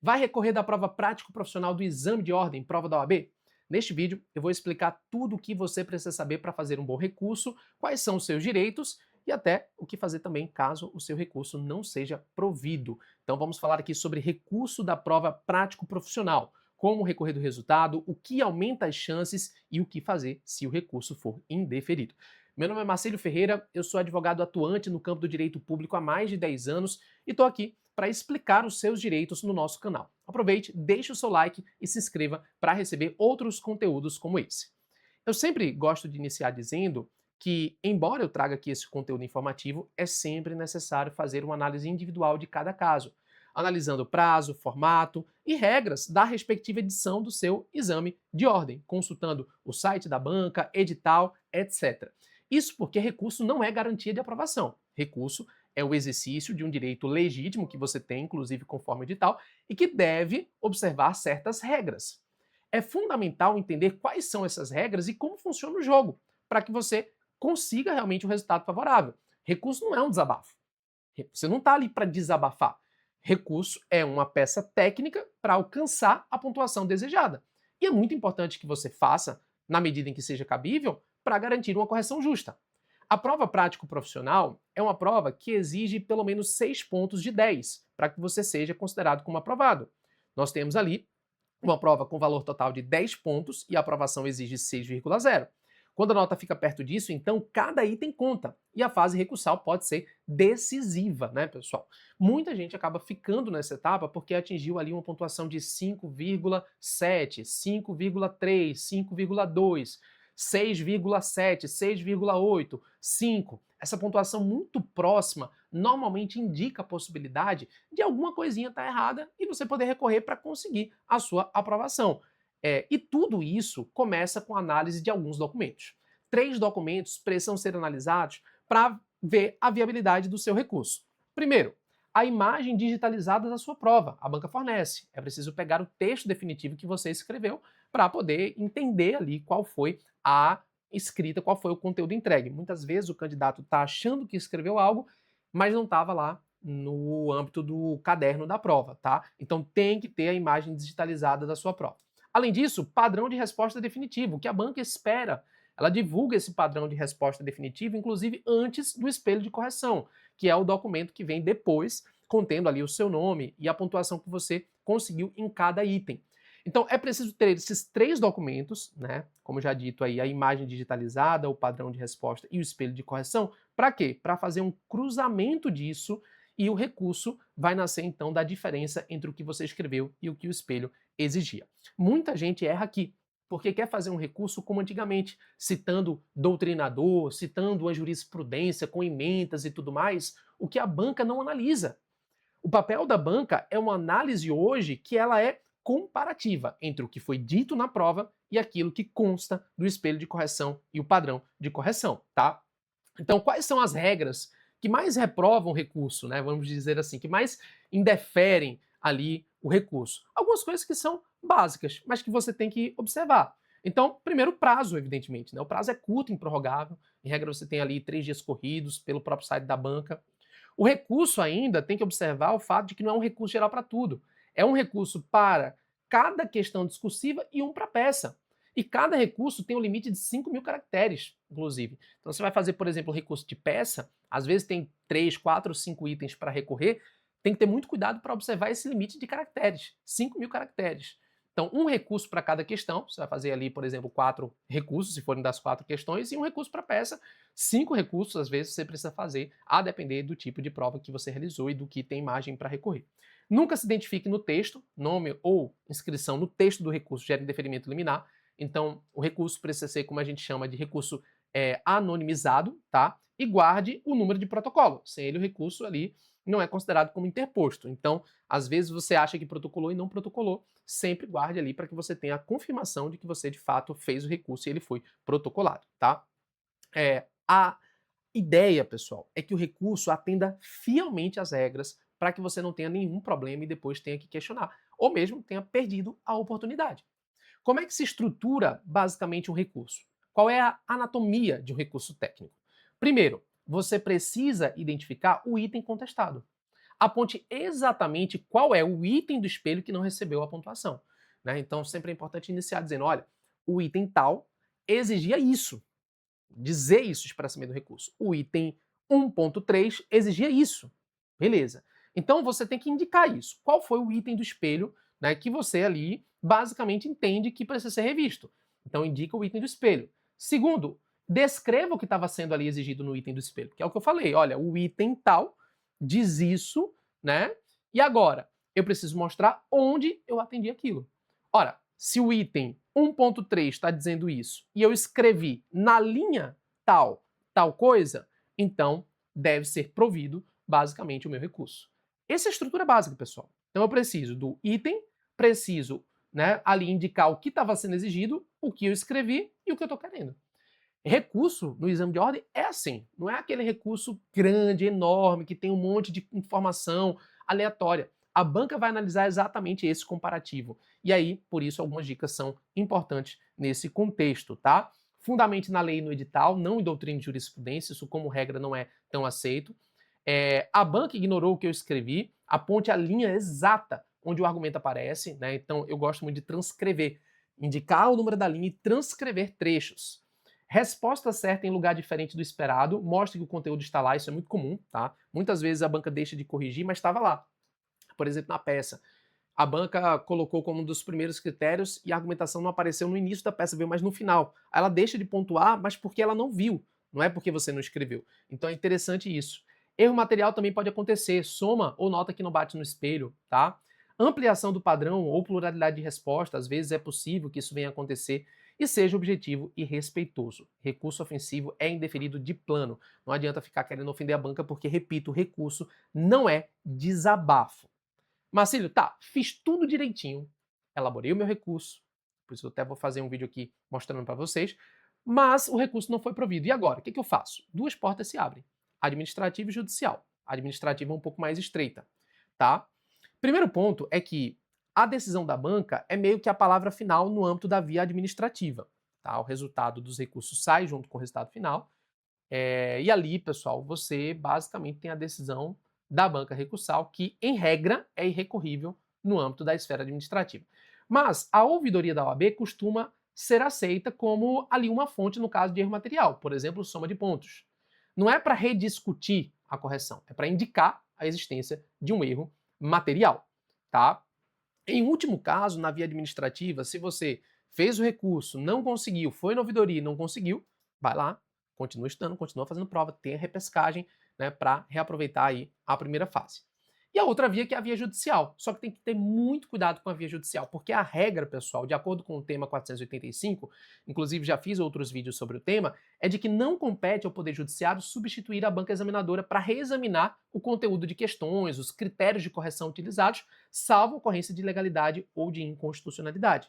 Vai recorrer da prova prático-profissional do exame de ordem, prova da OAB? Neste vídeo, eu vou explicar tudo o que você precisa saber para fazer um bom recurso, quais são os seus direitos e até o que fazer também caso o seu recurso não seja provido. Então vamos falar aqui sobre recurso da prova prático-profissional, como recorrer do resultado, o que aumenta as chances e o que fazer se o recurso for indeferido. Meu nome é Marcílio Ferreira, eu sou advogado atuante no campo do direito público há mais de 10 anos e estou aqui para explicar os seus direitos no nosso canal. Aproveite, deixe o seu like e se inscreva para receber outros conteúdos como esse. Eu sempre gosto de iniciar dizendo que, embora eu traga aqui esse conteúdo informativo, é sempre necessário fazer uma análise individual de cada caso, analisando prazo, formato e regras da respectiva edição do seu exame de ordem, consultando o site da banca, edital, etc. Isso porque recurso não é garantia de aprovação. Recurso é o exercício de um direito legítimo que você tem, inclusive conforme o edital, e que deve observar certas regras. É fundamental entender quais são essas regras e como funciona o jogo, para que você consiga realmente um resultado favorável. Recurso não é um desabafo. Você não está ali para desabafar. Recurso é uma peça técnica para alcançar a pontuação desejada. E é muito importante que você faça, na medida em que seja cabível, para garantir uma correção justa. A prova prático-profissional é uma prova que exige pelo menos 6 pontos de 10 para que você seja considerado como aprovado. Nós temos ali uma prova com valor total de 10 pontos e a aprovação exige 6,0. Quando a nota fica perto disso, então cada item conta e a fase recursal pode ser decisiva, né, pessoal? Muita gente acaba ficando nessa etapa porque atingiu ali uma pontuação de 5,7, 5,3, 5,2, 6,7, 6,8, 5. Essa pontuação muito próxima normalmente indica a possibilidade de alguma coisinha estar errada e você poder recorrer para conseguir a sua aprovação. E tudo isso começa com a análise de alguns documentos. 3 documentos precisam ser analisados para ver a viabilidade do seu recurso. Primeiro, a imagem digitalizada da sua prova. A banca fornece. É preciso pegar o texto definitivo que você escreveu para poder entender ali qual foi a escrita, qual foi o conteúdo entregue. Muitas vezes o candidato está achando que escreveu algo, mas não estava lá no âmbito do caderno da prova, tá? Então tem que ter a imagem digitalizada da sua prova. Além disso, padrão de resposta definitivo, que a banca espera. Ela divulga esse padrão de resposta definitivo, inclusive antes do espelho de correção, que é o documento que vem depois, contendo ali o seu nome e a pontuação que você conseguiu em cada item. Então é preciso ter esses 3 documentos, né? Como já dito aí, a imagem digitalizada, o padrão de resposta e o espelho de correção. Para quê? Para fazer um cruzamento disso e o recurso vai nascer então da diferença entre o que você escreveu e o que o espelho exigia. Muita gente erra aqui, porque quer fazer um recurso como antigamente, citando doutrinador, citando uma jurisprudência com emendas e tudo mais, o que a banca não analisa. O papel da banca é uma análise hoje que ela é comparativa entre o que foi dito na prova e aquilo que consta do espelho de correção e o padrão de correção, tá? Então, quais são as regras que mais reprovam o recurso, né? Vamos dizer assim, que mais indeferem ali o recurso? Algumas coisas que são básicas, mas que você tem que observar. Então, primeiro, o prazo, evidentemente, né? O prazo é curto, improrrogável. Em regra, você tem ali 3 dias corridos pelo próprio site da banca. O recurso ainda tem que observar o fato de que não é um recurso geral para tudo. É um recurso para cada questão discursiva e um para peça. E cada recurso tem um limite de 5.000 caracteres, inclusive. Então você vai fazer, por exemplo, o recurso de peça, às vezes tem 3, 4, 5 itens para recorrer, tem que ter muito cuidado para observar esse limite de caracteres, 5.000 caracteres. Então, um recurso para cada questão, você vai fazer ali, por exemplo, 4 recursos, se forem das 4 questões, e um recurso para peça, 5 recursos, às vezes, você precisa fazer, a depender do tipo de prova que você realizou e do que tem margem para recorrer. Nunca se identifique no texto, nome ou inscrição no texto do recurso gera indeferimento liminar, então o recurso precisa ser, como a gente chama, de recurso anonimizado, tá? E guarde o número de protocolo, sem ele o recurso ali não é considerado como interposto. Então, às vezes você acha que protocolou e não protocolou, sempre guarde ali para que você tenha a confirmação de que você de fato fez o recurso e ele foi protocolado, tá? A ideia, pessoal, é que o recurso atenda fielmente às regras para que você não tenha nenhum problema e depois tenha que questionar, ou mesmo tenha perdido a oportunidade. Como é que se estrutura basicamente um recurso? Qual é a anatomia de um recurso técnico? Primeiro, você precisa identificar o item contestado. aponte exatamente qual é o item do espelho que não recebeu a pontuação, né? Então sempre é importante iniciar dizendo, olha, o item tal exigia isso, dizer isso expressamente no recurso. O item 1.3 exigia isso. Beleza. Então você tem que indicar isso. Qual foi o item do espelho, né, que você ali basicamente entende que precisa ser revisto. Então indica o item do espelho. Segundo, descreva o que estava sendo ali exigido no item do espelho, que é o que eu falei. Olha, o item tal diz isso, né? E agora, eu preciso mostrar onde eu atendi aquilo. Ora, se o item 1.3 está dizendo isso e eu escrevi na linha tal coisa, então deve ser provido basicamente o meu recurso. Essa é a estrutura básica, pessoal. Então eu preciso do item, preciso, né, ali indicar o que estava sendo exigido, o que eu escrevi e o que eu estou querendo. Recurso no exame de ordem é assim, não é aquele recurso grande, enorme, que tem um monte de informação aleatória. A banca vai analisar exatamente esse comparativo. E aí, por isso, algumas dicas são importantes nesse contexto, tá? Fundamente na lei e no edital, não em doutrina de jurisprudência, isso como regra não é tão aceito. A banca ignorou o que eu escrevi, aponte a linha exata onde o argumento aparece, né? Então eu gosto muito de transcrever, indicar o número da linha e transcrever trechos. Resposta certa em lugar diferente do esperado, mostre que o conteúdo está lá, isso é muito comum, tá? Muitas vezes a banca deixa de corrigir, mas estava lá. Por exemplo, na peça. A banca colocou como um dos primeiros critérios e a argumentação não apareceu no início da peça, veio mais no final. Ela deixa de pontuar, mas porque ela não viu, não é porque você não escreveu. Então é interessante isso. Erro material também pode acontecer, soma ou nota que não bate no espelho, tá? Ampliação do padrão ou pluralidade de resposta, às vezes é possível que isso venha a acontecer e seja objetivo e respeitoso. Recurso ofensivo é indeferido de plano. Não adianta ficar querendo ofender a banca porque, repito, o recurso não é desabafo. Marcílio, tá, fiz tudo direitinho, elaborei o meu recurso, por isso eu até vou fazer um vídeo aqui mostrando para vocês, mas o recurso não foi provido. E agora? O que eu faço? Duas portas se abrem, administrativa e judicial. A administrativa é um pouco mais estreita, tá? Primeiro ponto é que a decisão da banca é meio que a palavra final no âmbito da via administrativa, tá? O resultado dos recursos sai junto com o resultado final, e ali, pessoal, você basicamente tem a decisão da banca recursal, que, em regra, é irrecorrível no âmbito da esfera administrativa. Mas a ouvidoria da OAB costuma ser aceita como ali uma fonte no caso de erro material, por exemplo, soma de pontos. Não é para rediscutir a correção, é para indicar a existência de um erro material, tá? Em último caso, na via administrativa, se você fez o recurso, não conseguiu, foi na ouvidoria e não conseguiu, vai lá, continua estudando, continua fazendo prova, tem a repescagem, né, para reaproveitar aí a primeira fase. E a outra via que é a via judicial. Só que tem que ter muito cuidado com a via judicial, porque a regra, pessoal, de acordo com o tema 485, inclusive já fiz outros vídeos sobre o tema, é de que não compete ao Poder Judiciário substituir a banca examinadora para reexaminar o conteúdo de questões, os critérios de correção utilizados, salvo ocorrência de ilegalidade ou de inconstitucionalidade.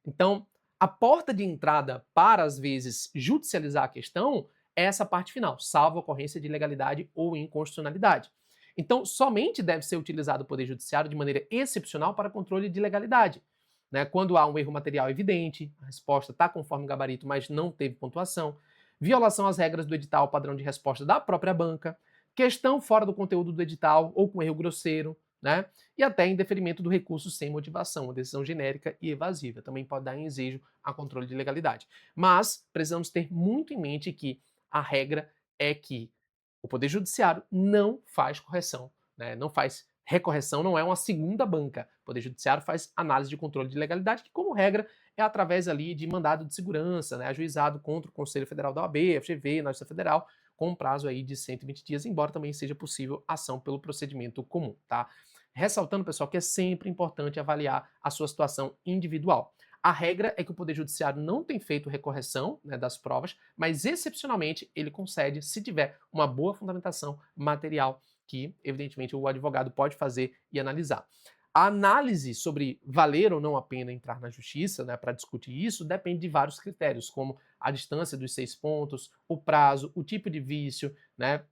Então, a porta de entrada para, às vezes, judicializar a questão é essa parte final, salvo ocorrência de ilegalidade ou inconstitucionalidade. Então, somente deve ser utilizado o Poder Judiciário de maneira excepcional para controle de legalidade. Né? Quando há um erro material evidente, a resposta está conforme o gabarito, mas não teve pontuação, violação às regras do edital padrão de resposta da própria banca, questão fora do conteúdo do edital ou com erro grosseiro, né? E até indeferimento do recurso sem motivação, uma decisão genérica e evasiva. Também pode dar ensejo a controle de legalidade. Mas precisamos ter muito em mente que a regra é que o Poder Judiciário não faz correção, né? Não faz recorreção, não é uma segunda banca. O Poder Judiciário faz análise de controle de legalidade, que, como regra, é através ali de mandado de segurança, né? Ajuizado contra o Conselho Federal da OAB, FGV, na Justiça Federal, com um prazo aí de 120 dias, embora também seja possível ação pelo procedimento comum, tá? Ressaltando, pessoal, que é sempre importante avaliar a sua situação individual. A regra é que o Poder Judiciário não tem feito recorreção, né, das provas, mas excepcionalmente ele concede se tiver uma boa fundamentação material que, evidentemente, o advogado pode fazer e analisar. A análise sobre valer ou não a pena entrar na justiça, né, para discutir isso, depende de vários critérios, como a distância dos 6 pontos, o prazo, o tipo de vício, né,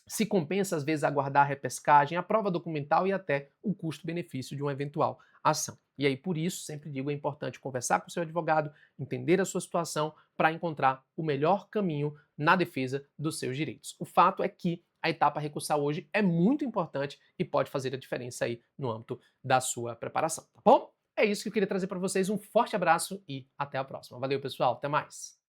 se compensa às vezes aguardar a repescagem, a prova documental e até o custo-benefício de uma eventual ação. E aí, por isso, sempre digo, é importante conversar com o seu advogado, entender a sua situação para encontrar o melhor caminho na defesa dos seus direitos. O fato é que a etapa recursal hoje é muito importante e pode fazer a diferença aí no âmbito da sua preparação, tá bom? É isso que eu queria trazer para vocês. Um forte abraço e até a próxima. Valeu, pessoal. Até mais.